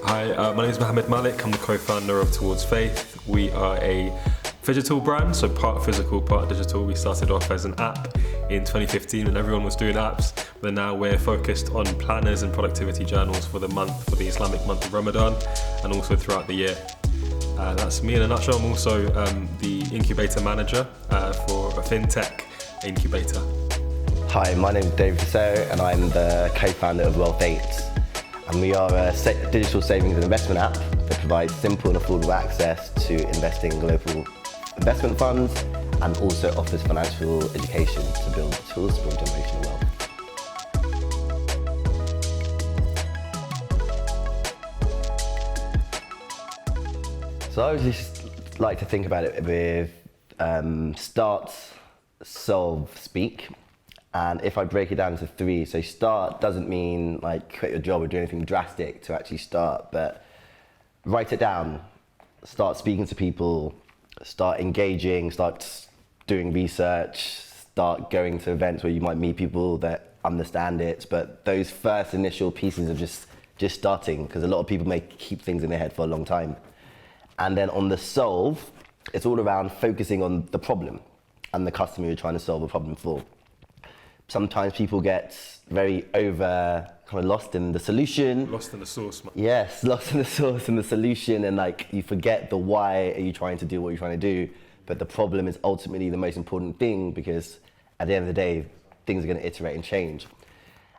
Hi, my name is Muhammad Malik. I'm the co-founder of Towards Faith. We are a digital brand, so part physical, part digital. We started off as an app in 2015 when everyone was doing apps, but now we're focused on planners and productivity journals for the Islamic month of Ramadan, and also throughout the year. That's me in a nutshell. I'm also the incubator manager for a fintech incubator. Hi, my name is David Fisayo and I'm the co-founder of Wealth 8. And we are a digital savings and investment app that provides simple and affordable access to investing in global investment funds and also offers financial education to build tools to build generational wealth. So I always just like to think about it with start, solve, speak. And if I break it down into three, so start doesn't mean like quit your job or do anything drastic to actually start, but write it down, start speaking to people, start engaging, start doing research, start going to events where you might meet people that understand it. But those first initial pieces of just starting, because a lot of people may keep things in their head for a long time. And then on the solve, it's all around focusing on the problem and the customer you're trying to solve a problem for. Sometimes people get very lost in the solution. Lost in the sauce, man. Yes, lost in the sauce and the solution, and like you forget the why are you trying to do what you're trying to do. But the problem is ultimately the most important thing, because at the end of the day, things are going to iterate and change.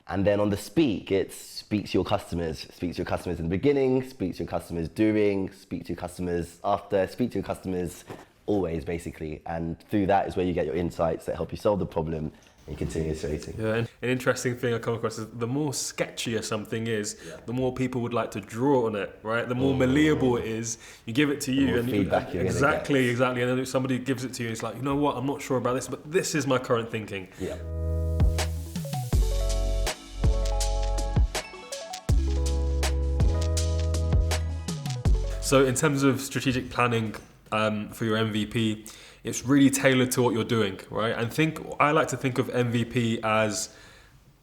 And then on the speak, it's speak to your customers. Speak to your customers in the beginning, speak to your customers during, speak to your customers after, speak to your customers always, basically. And through that is where you get your insights that help you solve the problem and continue iterating. Yeah, and an interesting thing I come across is the more sketchier something is, the more people would like to draw on it, right? The more malleable it is, you give it to you, and feedback you're exactly. And then if somebody gives it to you, it's like, you know what, I'm not sure about this, but this is my current thinking. Yeah. So in terms of strategic planning for your MVP, it's really tailored to what you're doing, right? And I like to think of MVP as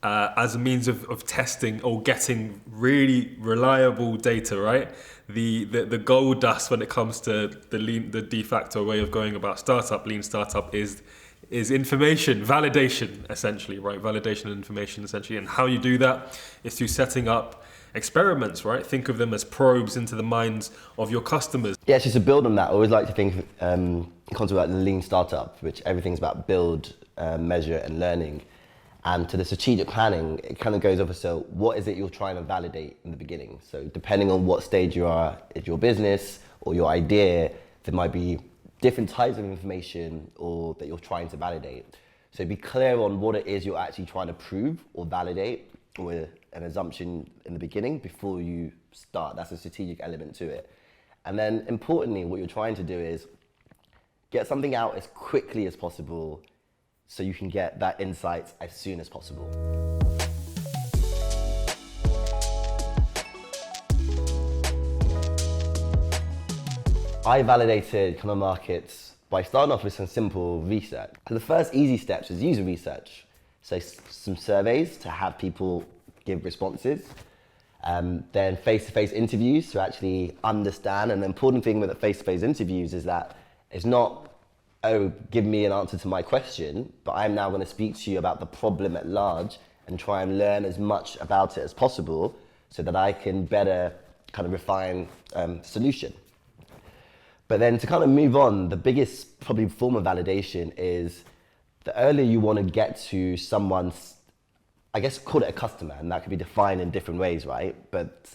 a means of testing or getting really reliable data, right? The gold dust when it comes to the de facto way of going about lean startup is information, validation, essentially, right? Validation and information, essentially. And how you do that is through setting up experiments, right? Think of them as probes into the minds of your customers. Yeah, just to build on that, I always like to think of concept about the lean startup, which everything's about build, measure and learning. And to the strategic planning, it kind of goes over, so what is it you're trying to validate in the beginning? So depending on what stage you are in your business or your idea, there might be different types of information or that you're trying to validate. So be clear on what it is you're actually trying to prove or validate with an assumption in the beginning before you start. That's a strategic element to it. And then importantly, what you're trying to do is get something out as quickly as possible so you can get that insight as soon as possible. I validated kind of markets by starting off with some simple research. So the first easy steps is user research. So some surveys to have people give responses. Then face-to-face interviews to actually understand. And the important thing with the face-to-face interviews is that it's not, oh, give me an answer to my question, but I'm now going to speak to you about the problem at large and try and learn as much about it as possible so that I can better kind of refine solution. But then to kind of move on, the biggest probably form of validation is the earlier you want to get to someone's, I guess call it a customer, and that could be defined in different ways, right? But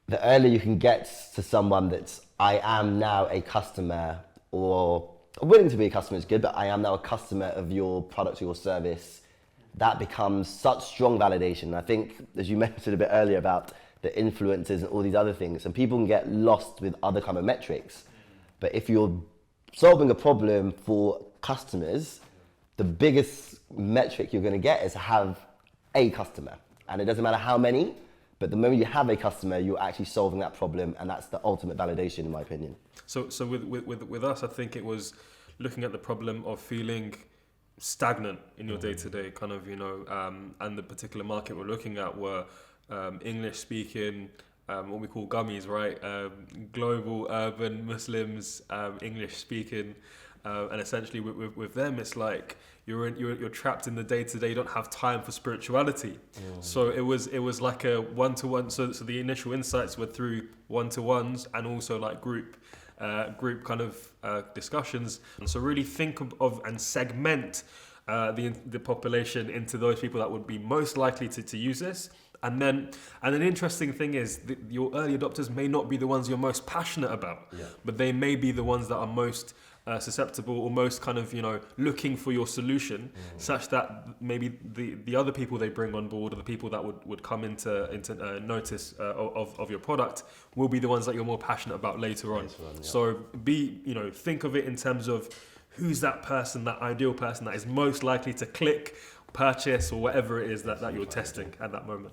the earlier you can get to someone that's, I am now a customer, or willing to be a customer is good, but I am now a customer of your product or your service, that becomes such strong validation. I think, as you mentioned a bit earlier about the influencers and all these other things, and people can get lost with other kind of metrics. But if you're solving a problem for customers, the biggest metric you're going to get is to have a customer. And it doesn't matter how many, but the moment you have a customer, you're actually solving that problem, and that's the ultimate validation, in my opinion. So with us, I think it was looking at the problem of feeling stagnant in your day-to-day and the particular market we're looking at were English-speaking what we call gummies, right? Global, urban, Muslims, English speaking, and essentially with them, it's like you're trapped in the day to day. You don't have time for spirituality. So it was like a one-to-one. So the initial insights were through one-to-ones and also like group kind of discussions. And so really think of and segment the population into those people that would be most likely to use this. And an interesting thing is that your early adopters may not be the ones you're most passionate about, but they may be the ones that are most susceptible or most kind of, looking for your solution, such that maybe the other people they bring on board, or the people that would come into notice of your product, will be the ones that you're more passionate about later on. So think of it in terms of who's that person, that ideal person that is most likely to click, purchase, or whatever it is that you're testing at that moment.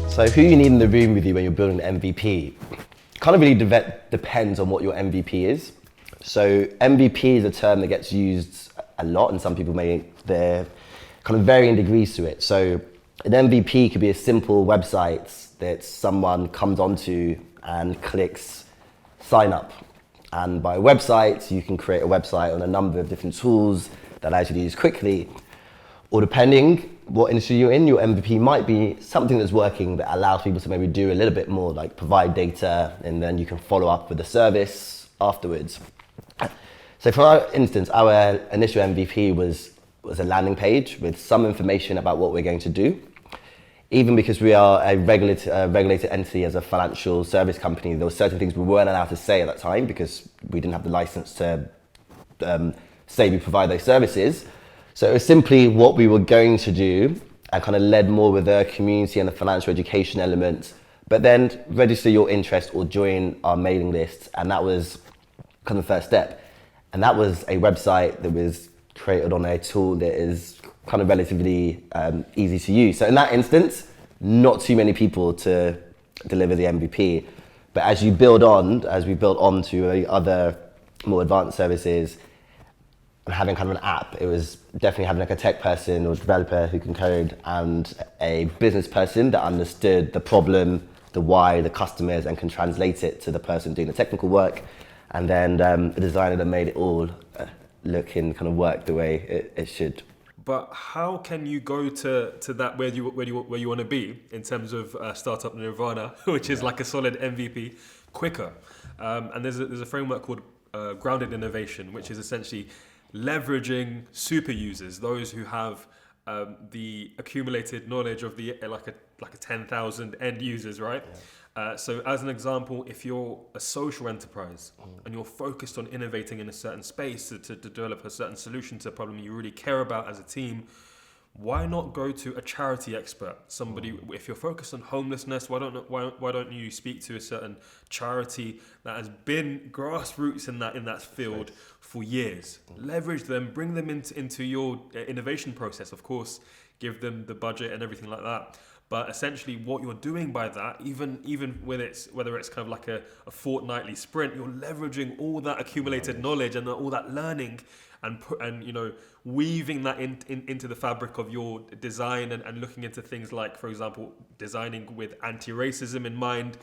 So who you need in the room with you when you're building an MVP kind of really depends on what your MVP is. So MVP is a term that gets used a lot, and some people they're kind of varying degrees to it. So an MVP could be a simple website that someone comes onto and clicks sign up. And by website, you can create a website on a number of different tools that allows you to use quickly. Or depending what industry you're in, your MVP might be something that's working that allows people to maybe do a little bit more, like provide data, and then you can follow up with a service afterwards. So for our instance, our initial MVP was a landing page with some information about what we're going to do. Even because we are a regulated entity as a financial service company, there were certain things we weren't allowed to say at that time because we didn't have the license to say we provide those services. So it was simply what we were going to do, and kind of led more with the community and the financial education element, but then register your interest or join our mailing list. And that was kind of the first step. And that was a website that was created on a tool that is kind of relatively easy to use. So in that instance, not too many people to deliver the MVP. But as we built on to other more advanced services, and having kind of an app, it was definitely having like a tech person or developer who can code, and a business person that understood the problem, the why, the customers, and can translate it to the person doing the technical work. And then a designer that made it all look and kind of work the way it should. But how can you go to that where you want to be in terms of startup nirvana, which is like a solid MVP, quicker? And there's a framework called grounded innovation, which is essentially leveraging super users, those who have the accumulated knowledge of the like a 10,000 end users, right? So as an example, if you're a social enterprise and you're focused on innovating in a certain space to develop a certain solution to a problem you really care about as a team, why not go to a charity expert? Somebody, if you're focused on homelessness, why don't you speak to a certain charity that has been grassroots in that field for years? Leverage them, bring them into your innovation process. Of course, give them the budget and everything like that. But essentially, what you're doing by that, even whether it's kind of like a fortnightly sprint, you're leveraging all that accumulated knowledge and all that learning, and weaving that into the fabric of your design, and looking into things like, for example, designing with anti-racism in mind,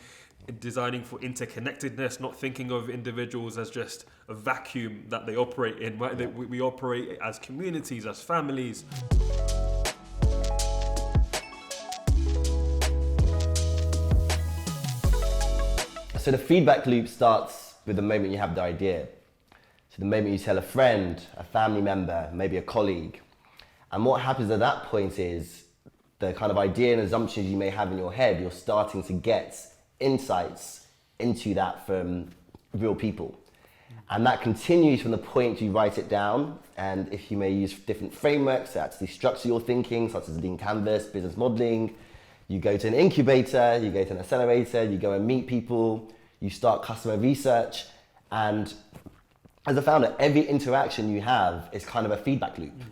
designing for interconnectedness, not thinking of individuals as just a vacuum that they operate in, right? Yeah. We operate as communities, as families. So the feedback loop starts with the moment you have the idea. So the moment you tell a friend, a family member, maybe a colleague. And what happens at that point is the kind of idea and assumptions you may have in your head, you're starting to get insights into that from real people. And that continues from the point you write it down. And if you may use different frameworks to actually structure your thinking, such as Lean Canvas, business modeling, you go to an incubator, you go to an accelerator, you go and meet people, you start customer research. And as a founder, every interaction you have is kind of a feedback loop.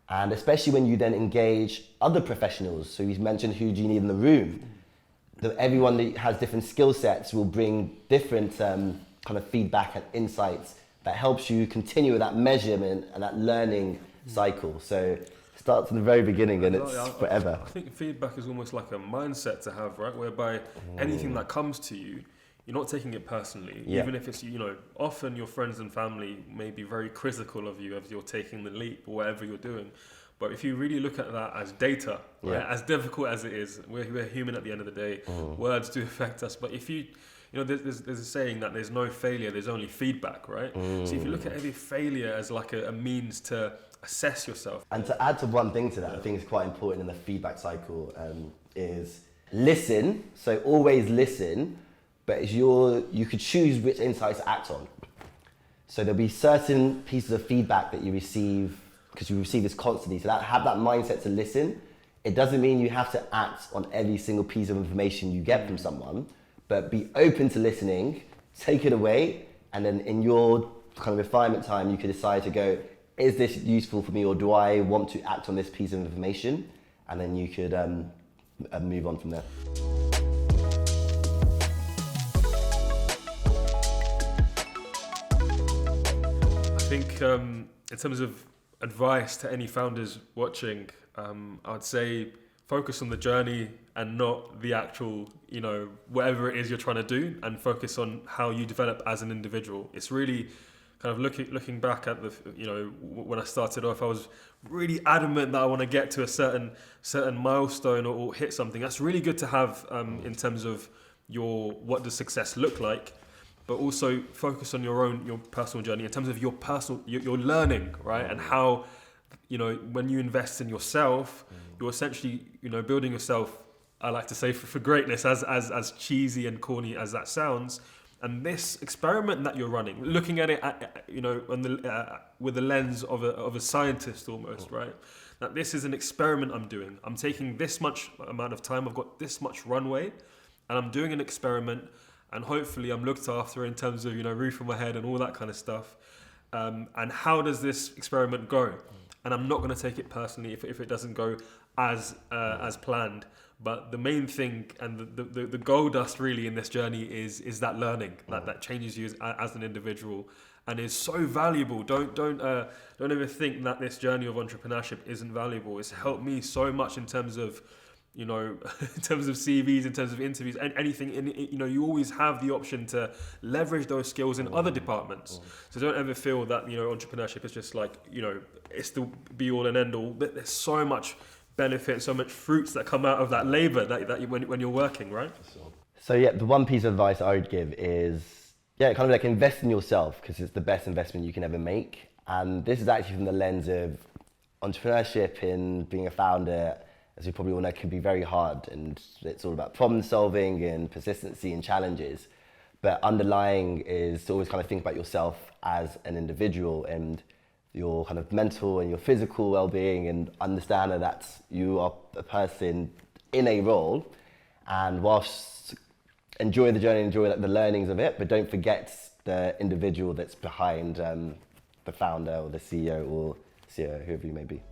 And especially when you then engage other professionals. So you mentioned who do you need in the room. Everyone that has different skill sets will bring different kind of feedback and insights that helps you continue with that measurement and that learning cycle. So it starts in the very beginning and it's forever. I think feedback is almost like a mindset to have, right? Whereby anything that comes to you, you're not taking it personally. Yeah. Even if it's, often your friends and family may be very critical of you as you're taking the leap or whatever you're doing. But if you really look at that as data, right? As difficult as it is, we're human at the end of the day. Words do affect us. But if there's a saying that there's no failure, there's only feedback, right? So if you look at every failure as like a means to assess yourself. And to add to one thing to that, I think it's quite important in the feedback cycle is listen. So always listen, but you could choose which insights to act on. So there'll be certain pieces of feedback that you receive, because you receive this constantly. So have that mindset to listen. It doesn't mean you have to act on every single piece of information you get from someone, but be open to listening, take it away, and then in your kind of refinement time, you could decide to go, is this useful for me, or do I want to act on this piece of information? And then you could move on from there. I think in terms of advice to any founders watching, I'd say focus on the journey and not the actual, whatever it is you're trying to do, and focus on how you develop as an individual. It's really kind of looking back at when I started off, I was really adamant that I want to get to a certain milestone or hit something. That's really good to have in terms of what does success look like, but also focus on your personal journey in terms of your learning, right? And how, when you invest in yourself, you're essentially, building yourself, I like to say, for greatness, as cheesy and corny as that sounds. And this experiment that you're running, looking at it, with the lens of a scientist almost, right? That this is an experiment I'm doing. I'm taking this much amount of time. I've got this much runway, and I'm doing an experiment. And hopefully, I'm looked after in terms of roof over my head and all that kind of stuff. And how does this experiment go? And I'm not going to take it personally if it doesn't go as planned. But the main thing and the gold dust really in this journey is that learning that changes you as an individual and is so valuable. Don't ever think that this journey of entrepreneurship isn't valuable. It's helped me so much in terms of in terms of CVs, in terms of interviews, and anything. You always have the option to leverage those skills in other departments. So don't ever feel that entrepreneurship is just like it's the be all and end all. There's so much benefit, so much fruits that come out of that labor that when you're working, right? So the one piece of advice I would give is kind of like invest in yourself, because it's the best investment you can ever make. And this is actually from the lens of entrepreneurship and being a founder. As you probably all know, can be very hard, and it's all about problem solving and persistency and challenges. But underlying is to always kind of think about yourself as an individual and your kind of mental and your physical well-being, and understand that you are a person in a role, and whilst enjoy the journey, enjoy the learnings of it, but don't forget the individual that's behind the founder or the CEO or CEO, whoever you may be.